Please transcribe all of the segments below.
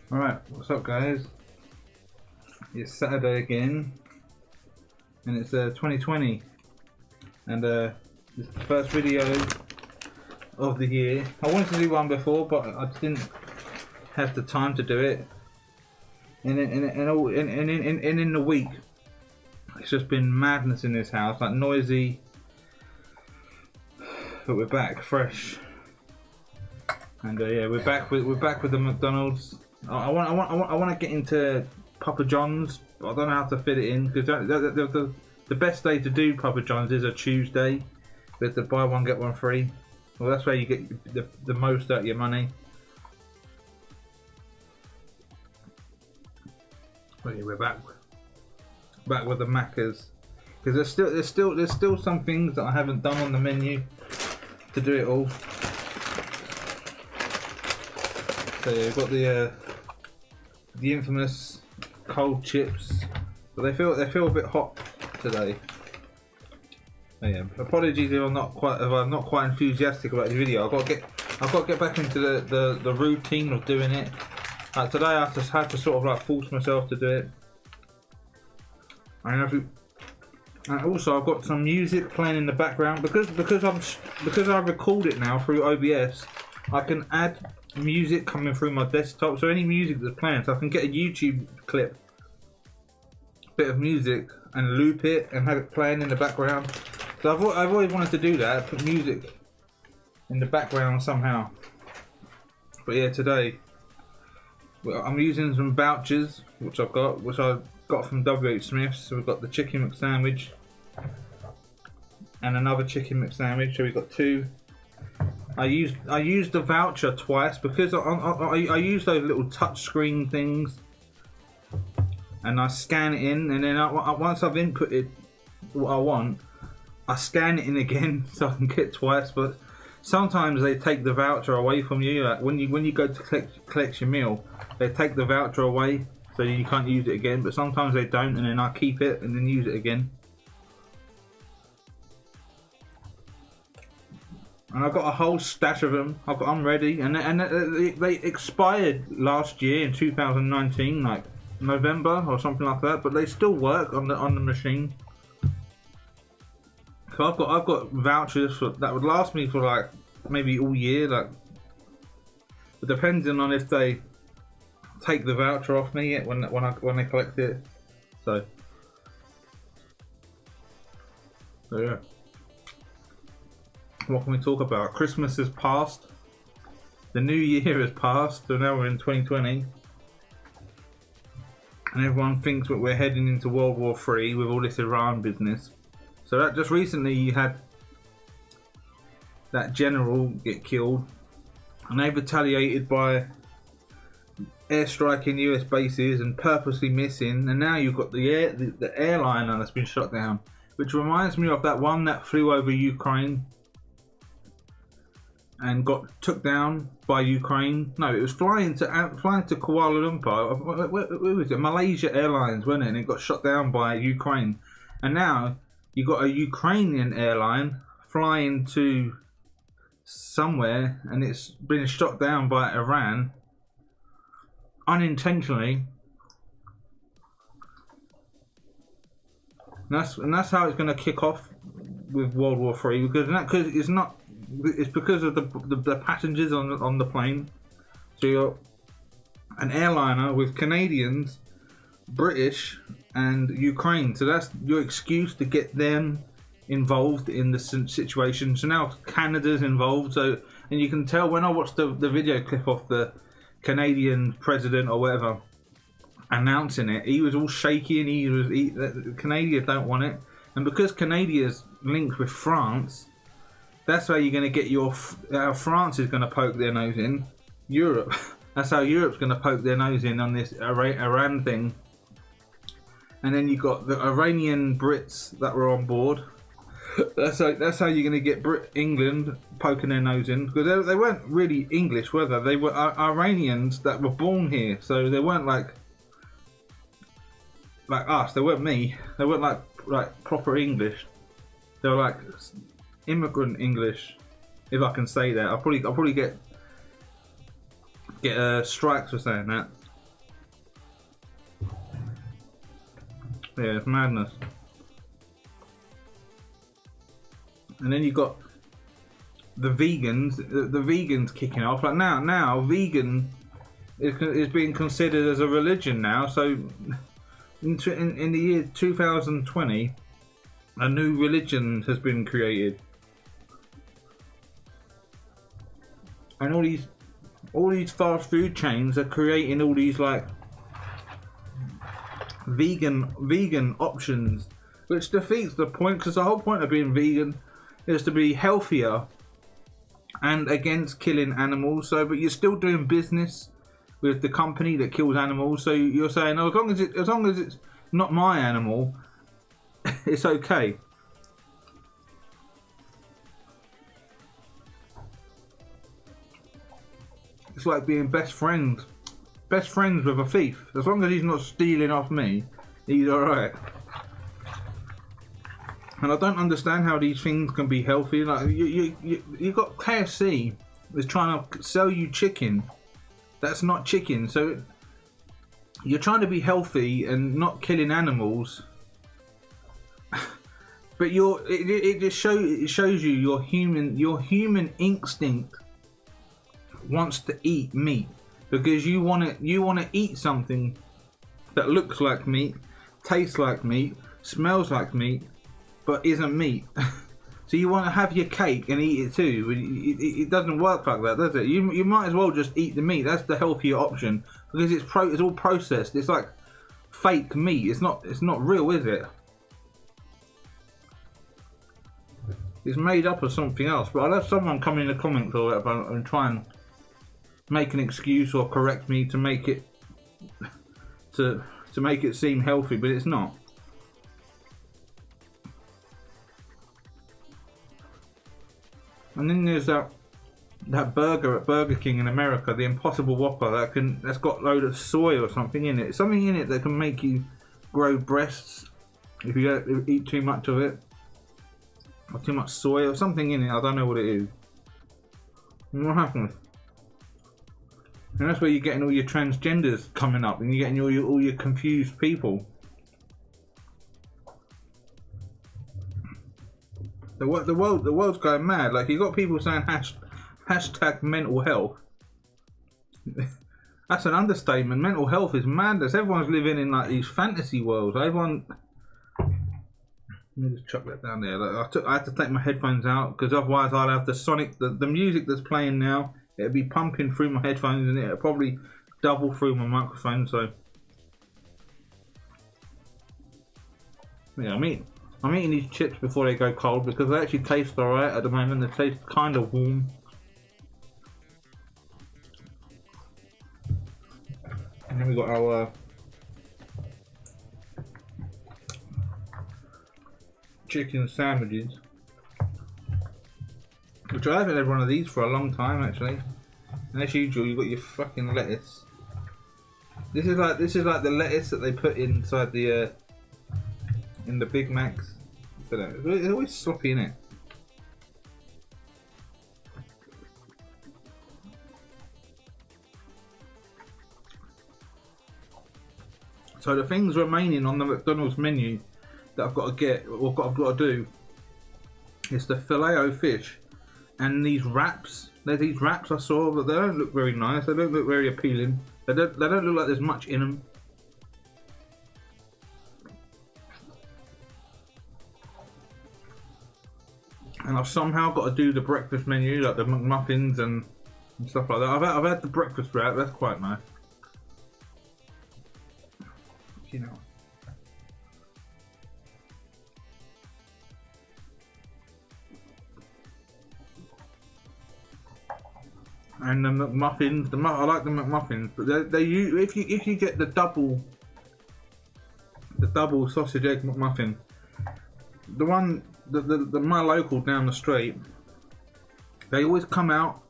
Alright, what's up guys? It's Saturday again and it's 2020 and this is the first video of the year. I wanted to do one before but I didn't have the time to do it, and in the week it's just been madness in this house, like noisy, but we're back fresh and yeah, we're back with the McDonald's. I want to get into Papa John's, but I don't know how to fit it in because the best day to do Papa John's is a Tuesday with the buy one get one free. Well, that's where you get the most out of your money. But yeah, we're back with the Maccas because there's still some things that I haven't done on the menu to do it all. So yeah, we've got the infamous cold chips, but they feel a bit hot today. Oh yeah, apologies if I'm not quite enthusiastic about the video. I've got to get back into the routine of doing it. Like today, I just had to sort of like force myself to do it. And also I've got some music playing in the background because I record it now through OBS. I can add music coming through my desktop, so any music that's playing, so I can get a YouTube clip, bit of music, and loop it and have it playing in the background. So I've always wanted to do that, put music in the background somehow. But yeah, today I'm using some vouchers which I got from WH Smith's. So we've got the Chicken Sandwich and another Chicken Sandwich. So we've got two. I used the voucher twice because I use those little touch screen things, and I scan it in, and then once I've inputted what I want, I scan it in again so I can get twice. But sometimes they take the voucher away from you. Like when you go to collect your meal, they take the voucher away so you can't use it again. But sometimes they don't, and then I keep it and then use it again. And I've got a whole stash of them. I'm ready, and they expired last year in 2019, like November or something like that. But they still work on the machine. So I've got vouchers that would last me for like maybe all year, like, but depending on if they take the voucher off me when they collect it. So yeah. What can we talk about? Christmas has passed. The new year has passed. So now we're in 2020. And everyone thinks that we're heading into World War III with all this Iran business. So that just recently you had that general get killed. And they retaliated by airstriking US bases and purposely missing. And now you've got the airliner that's been shot down. Which reminds me of that one that flew over Ukraine and got took down by Ukraine. No, it was flying to Kuala Lumpur. Where was it? Malaysia Airlines, wasn't it? And it got shot down by Ukraine. And now you got a Ukrainian airline flying to somewhere, and it's been shot down by Iran unintentionally. And that's how it's going to kick off with World War III, because it's not. It's because of the passengers on the plane. So you're an airliner with Canadians, British, and Ukraine. So that's your excuse to get them involved in the situation. So now Canada's involved. So, and you can tell when I watched the video clip of the Canadian president or whatever announcing it, he was all shaky, and Canada don't want it. And because Canada's linked with France, that's how you're going to get France is going to poke their nose in. Europe. That's how Europe's going to poke their nose in on this Iran thing. And then you got the Iranian Brits that were on board. That's how you're going to get England poking their nose in. Because they weren't really English, were they? They were Iranians that were born here. So they weren't like us. They weren't me. They weren't like proper English. They were like immigrant English, if I can say that. I'll probably get strikes for saying that. Yeah, it's madness. And then you got the vegans. The vegans kicking off. Like now, vegan is being considered as a religion now. So in the year 2020, a new religion has been created, and all these fast food chains are creating all these like vegan options, which defeats the point, because the whole point of being vegan is to be healthier and against killing animals. So, but you're still doing business with the company that kills animals. So you're saying, oh, as long as it's not my animal, it's okay. It's like being best friends with a thief. As long as he's not stealing off me, he's alright. And I don't understand how these things can be healthy. Like you got KFC is trying to sell you chicken. That's not chicken. So you're trying to be healthy and not killing animals. But it just shows you your human instinct wants to eat meat, because you want to eat something that looks like meat, tastes like meat, smells like meat, but isn't meat. So you want to have your cake and eat it too. It doesn't work like that, does it? You might as well just eat the meat. That's the healthier option, because it's all processed. It's like fake meat. It's not real, is it? It's made up of something else. But I'll have someone come in the comments or whatever and try and make an excuse or correct me to make it seem healthy, but it's not. And then there's that burger at Burger King in America, the Impossible Whopper, that's got a load of soy or something in it. Something in it that can make you grow breasts if you eat too much of it, or too much soy or something in it. I don't know what it is. And what happens? And that's where you're getting all your transgenders coming up, and you're getting all your confused people. The world's going mad. Like, you got people saying hashtag mental health. That's an understatement. Mental health is madness. Everyone's living in like these fantasy worlds. Let me just chuck that down there. Like, I had to take my headphones out, because otherwise I'd have the music that's playing now. It'll be pumping through my headphones, and it'll probably double through my microphone. So yeah, I'm eating these chips before they go cold, because they actually taste alright at the moment. They taste kind of warm. And then we got our chicken sandwiches, which I haven't had one of these for a long time actually. And as usual, you've got your fucking lettuce. This is like the lettuce that they put inside the in the Big Macs. It's always sloppy, innit? So the things remaining on the McDonald's menu that I've got to get, or I've got to do, is the Filet-O-Fish and these wraps. There's these wraps I saw, but they don't look very nice. They don't look very appealing. They don't look like there's much in them. And I've somehow got to do the breakfast menu, like the McMuffins and stuff like that. I've had the breakfast wrap. That's quite nice. You know. And the McMuffins, I like the McMuffins, but if you get the double sausage egg McMuffin, the one the my local down the street, they always come out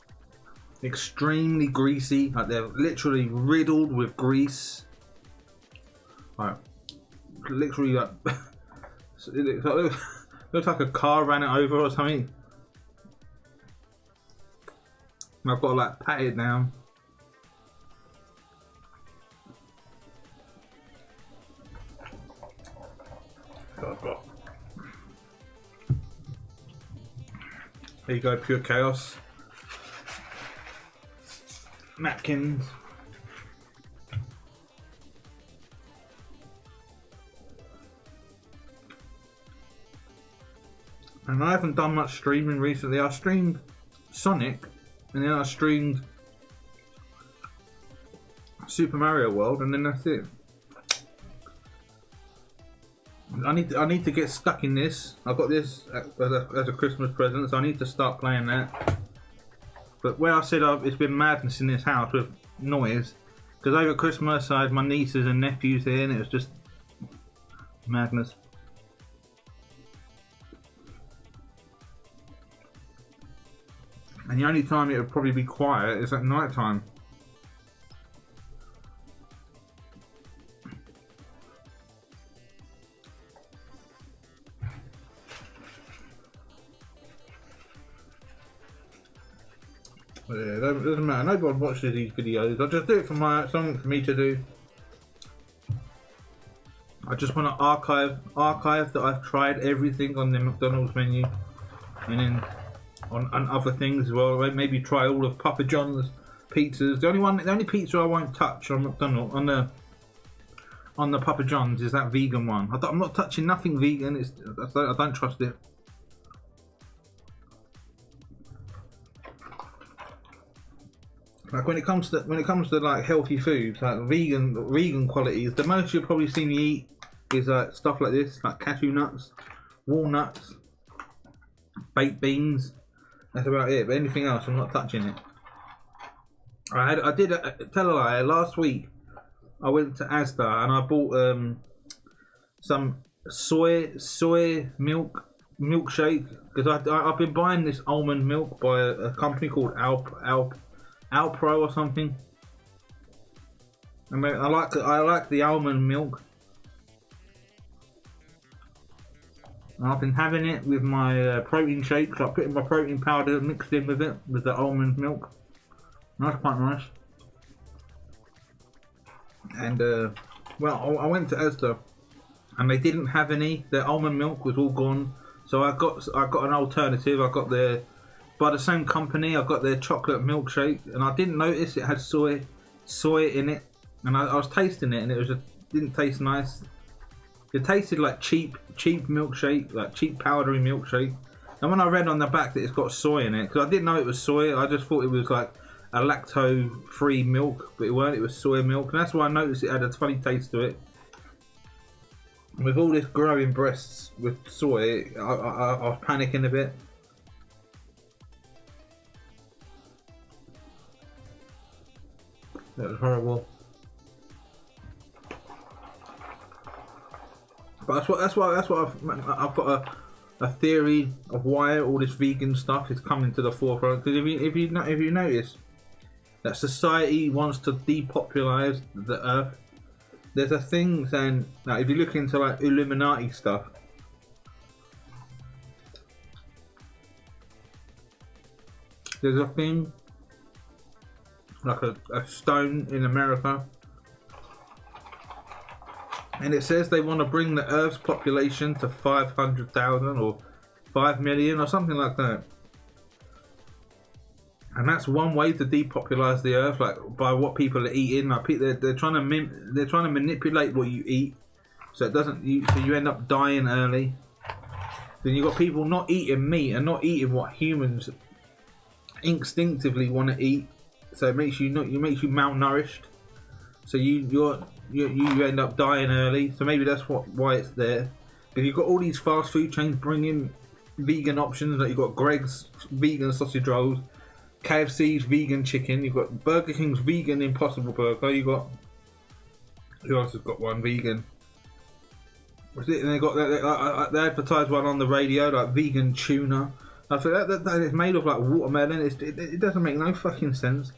extremely greasy, like they're literally riddled with grease. Like, literally, like it looks like a car ran it over or something. And I've got to like pat it down. There you go, pure chaos. Napkins. And I haven't done much streaming recently. I streamed Sonic, and then I streamed Super Mario World, and then that's it. I need to get stuck in this. I got this as a Christmas present, so I need to start playing that. But where I said it's been madness in this house with noise, because over Christmas I had my nieces and nephews here, and it was just madness. And the only time it would probably be quiet is at night time. But yeah, it doesn't matter. Nobody watches these videos. I just do it for something for me to do. I just want to archive that I've tried everything on the McDonald's menu, and then on other things as well. Maybe try all of Papa John's pizzas. The only pizza I won't touch on McDonald's on the Papa John's is that vegan one. I'm not touching nothing vegan. I don't trust it. Like when it comes to like healthy foods, like vegan qualities, the most you'll probably see me eat is stuff like this, like cashew nuts, walnuts, baked beans. That's about it. But anything else, I'm not touching it. I did tell a lie. Last week, I went to Asda and I bought some soy milkshake, because I've been buying this almond milk by a company called Alpro or something. I mean, I like the almond milk. And I've been having it with my protein shakes, like putting my protein powder mixed in with it, with the almond milk. And that's quite nice. And well, I went to Asda and they didn't have any. The almond milk was all gone. So I got an alternative. I got by the same company. I got their chocolate milkshake, and I didn't notice it had soy in it. And I was tasting it, and it didn't taste nice. It tasted like cheap milkshake, like cheap powdery milkshake. And when I read on the back that it's got soy in it, because I didn't know it was soy, I just thought it was like a lactose-free milk, but it weren't. It was soy milk, and that's why I noticed it had a funny taste to it. With all this growing breasts with soy, I was panicking a bit. That was horrible. But that's why I've got a theory of why all this vegan stuff is coming to the forefront. Because if you notice that society wants to depopulise the earth, there's a thing saying, like, if you look into like Illuminati stuff, there's a thing like a stone in America, and it says they want to bring the Earth's population to 500,000 or 5 million or something like that. And that's one way to depopulise the Earth, like by what people are eating. Like they're trying to manipulate what you eat, so it doesn't. So you end up dying early. Then you got people not eating meat and not eating what humans instinctively want to eat. So it makes you malnourished. So you end up dying early. So maybe that's why it's there. Because you've got all these fast food chains bringing vegan options. Like you've got Greg's vegan sausage rolls, KFC's vegan chicken. You've got Burger King's vegan Impossible Burger. You got, who else has got one vegan? What's it? And they got they advertised one on the radio, like vegan tuna. I feel that is made of like watermelon. It doesn't make no fucking sense.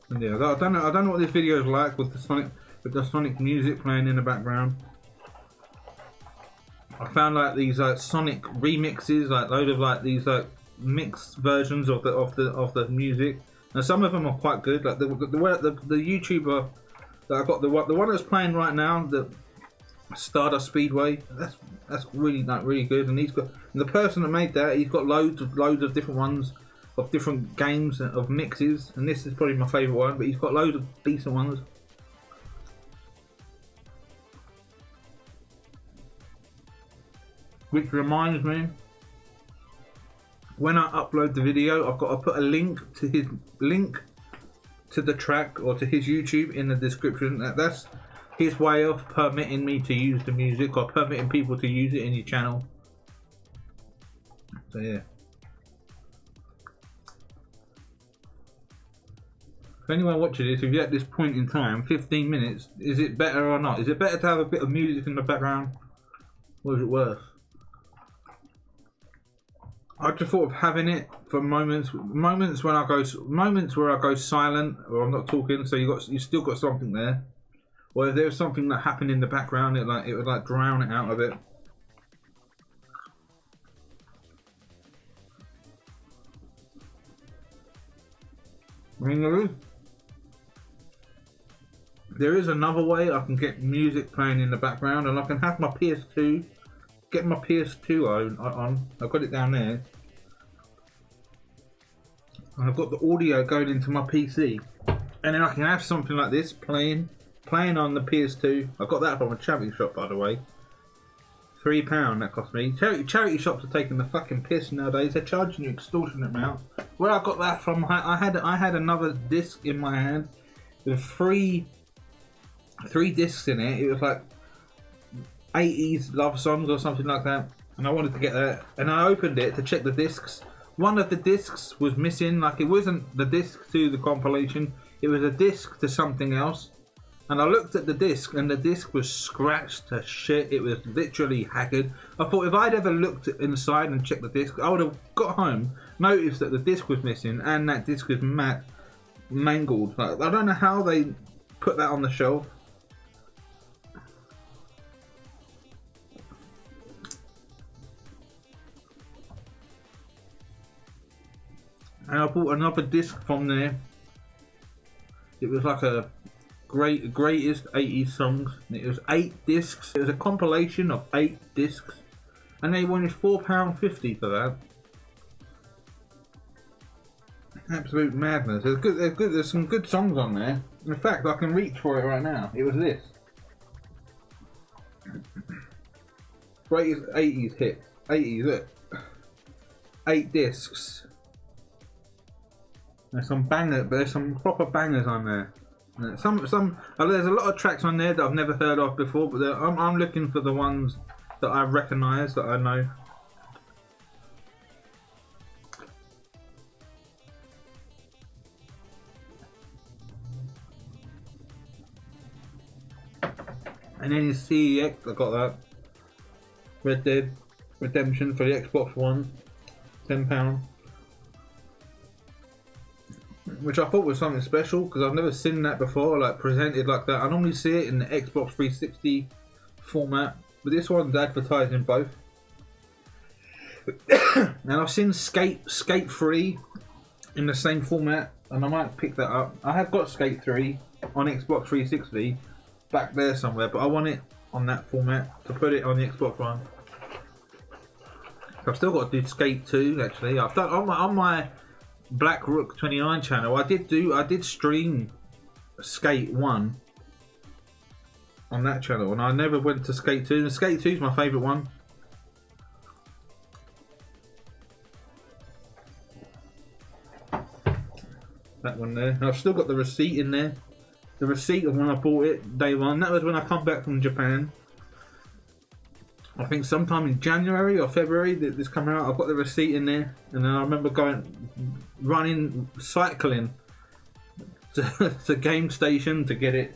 And yeah, I don't know what this video is like with the Sonic music playing in the background. I found like these Sonic remixes, like load of like these like mixed versions of the music. and some of them are quite good. Like the YouTuber that I got, the one that's playing right now, the Stardust Speedway. That's really really good. And the person that made that, he's got loads of different ones of different games of mixes, and this is probably my favourite one. But he's got loads of decent ones. Which reminds me, when I upload the video, I've got to put a link to the track or to his YouTube in the description. That's his way of permitting me to use the music, or permitting people to use it in your channel. So yeah. If anyone watching this, if you're at this point in time, 15 minutes, is it better or not? Is it better to have a bit of music in the background, or is it worse? I just thought of having it for moments where I go silent, or I'm not talking, so you still got something there. Or if there's something that happened in the background, it would drown it out a bit. I mean, there is another way I can get music playing in the background, and I can have my PS2. Get my PS2 on. I've got it down there, and I've got the audio going into my PC, and then I can have something like this playing on the PS2. I got that from a charity shop, by the way. £3 that cost me. Charity shops are taking the fucking piss nowadays. They're charging you extortionate amounts. Where I got that from, I had another disc in my hand with three discs in it. It was like 80s love songs or something like that, and I wanted to get that, and I opened it to check the discs. One of the discs was missing, like it wasn't the disc to the compilation, it was a disc to something else. And I looked at the disc, and the disc was scratched to shit. It was literally haggard. I thought if I'd ever looked inside and checked the disc, I would have got home, noticed that the disc was missing, and that disc was mangled. Like, I don't know how they put that on the shelf. And I bought another disc from there. It was like a greatest 80s songs. And it was 8 discs. It was a compilation of 8 discs, and they wanted £4.50 for that. Absolute madness. There's some good songs on there. In fact, I can reach for it right now. It was this. Greatest 80s hits. 80s, look. 8 discs. There's some proper bangers on there. There's a lot of tracks on there that I've never heard of before, but I'm looking for the ones that I recognise, that I know. And then his CEX, I got that. Red Dead Redemption for the Xbox One, £10. Which I thought was something special, because I've never seen that before, like presented like that. I normally see it in the Xbox 360 format, but this one's advertised in both. And I've seen Skate 3 in the same format, and I might pick that up. I have got Skate 3 on Xbox 360 back there somewhere, but I want it on that format to put it on the Xbox One. I've still got to do Skate 2 actually. I've done on my Black Rook 29 channel. I did stream Skate 1 on that channel, and I never went to Skate 2. And Skate 2 is my favourite one. That one there. And I've still got the receipt in there. The receipt of when I bought it, day one. That was when I come back from Japan. I think sometime in January or February that this come out. I've got the receipt in there, and then I remember cycling to Game Station to get it.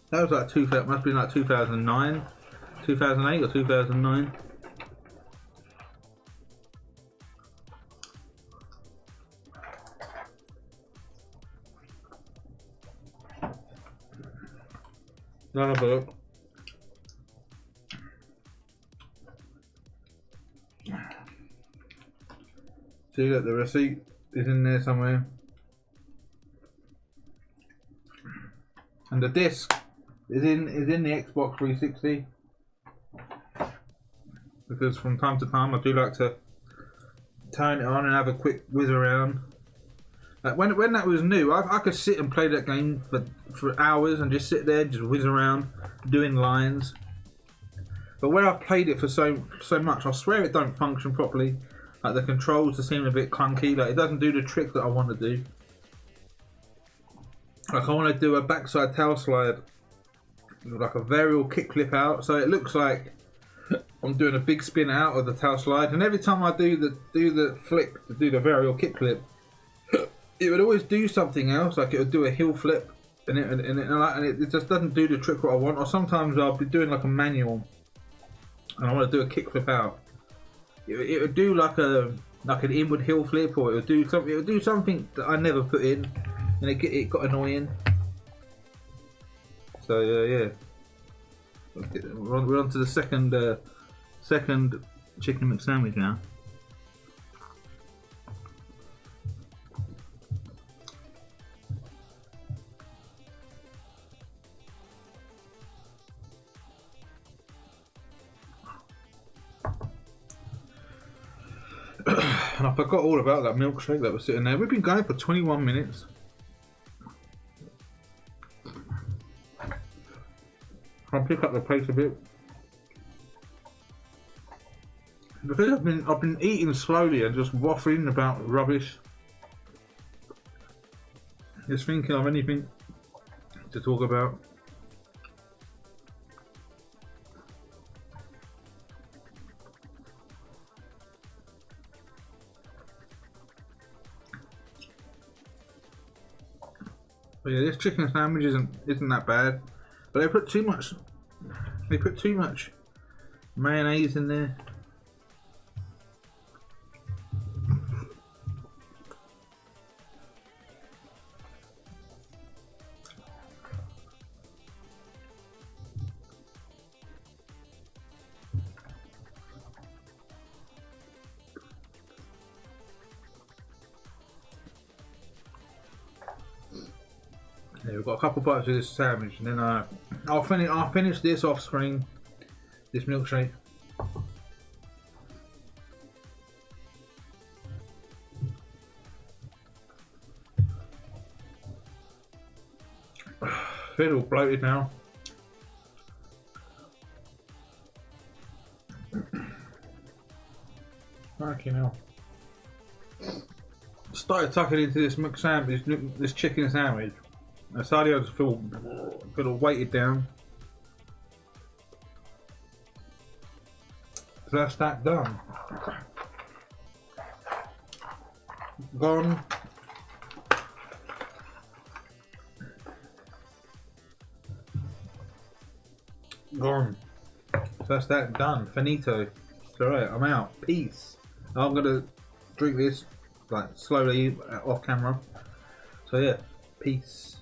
That was like must be like 2009, 2008 or 2009. None of it. See that the receipt is in there somewhere. And the disc is in the Xbox 360. Because from time to time I do like to turn it on and have a quick whiz around. Like when that was new, I could sit and play that game for hours and just sit there, just whiz around, doing lines. But when I've played it for so much, I swear it don't function properly. Like the controls just seem a bit clunky. Like it doesn't do the trick that I want to do. Like I want to do a backside tail slide, like a varial kickflip out. So it looks like I'm doing a big spin out of the tail slide, and every time I do the flip to do the varial kickflip, it would always do something else. Like it would do a heel flip, and it just doesn't do the trick what I want. Or sometimes I'll be doing like a manual, and I want to do a kickflip out. It would do like an inward heel flip, or it would do something. It would do something that I never put in, and it got annoying. So yeah, we're on to the second chicken McSandwich now. And I forgot all about that milkshake that was sitting there. We've been going for 21 minutes. I'll pick up the pace a bit. Because I've been eating slowly and just waffling about rubbish. Just thinking of anything to talk about. But yeah, this chicken sandwich isn't that bad, but they put too much. They put too much mayonnaise in there. Yeah, we've got a couple bites of this sandwich, and then I'll finish this off screen. This milkshake. Feel all bloated now. Fucking hell. Started tucking into this McSandwich, this chicken sandwich. I started to feel weighted down. So that's that done. Gone. Gone. So that's that done. Finito. It's alright, I'm out. Peace. I'm gonna drink this like slowly off camera. So yeah, peace.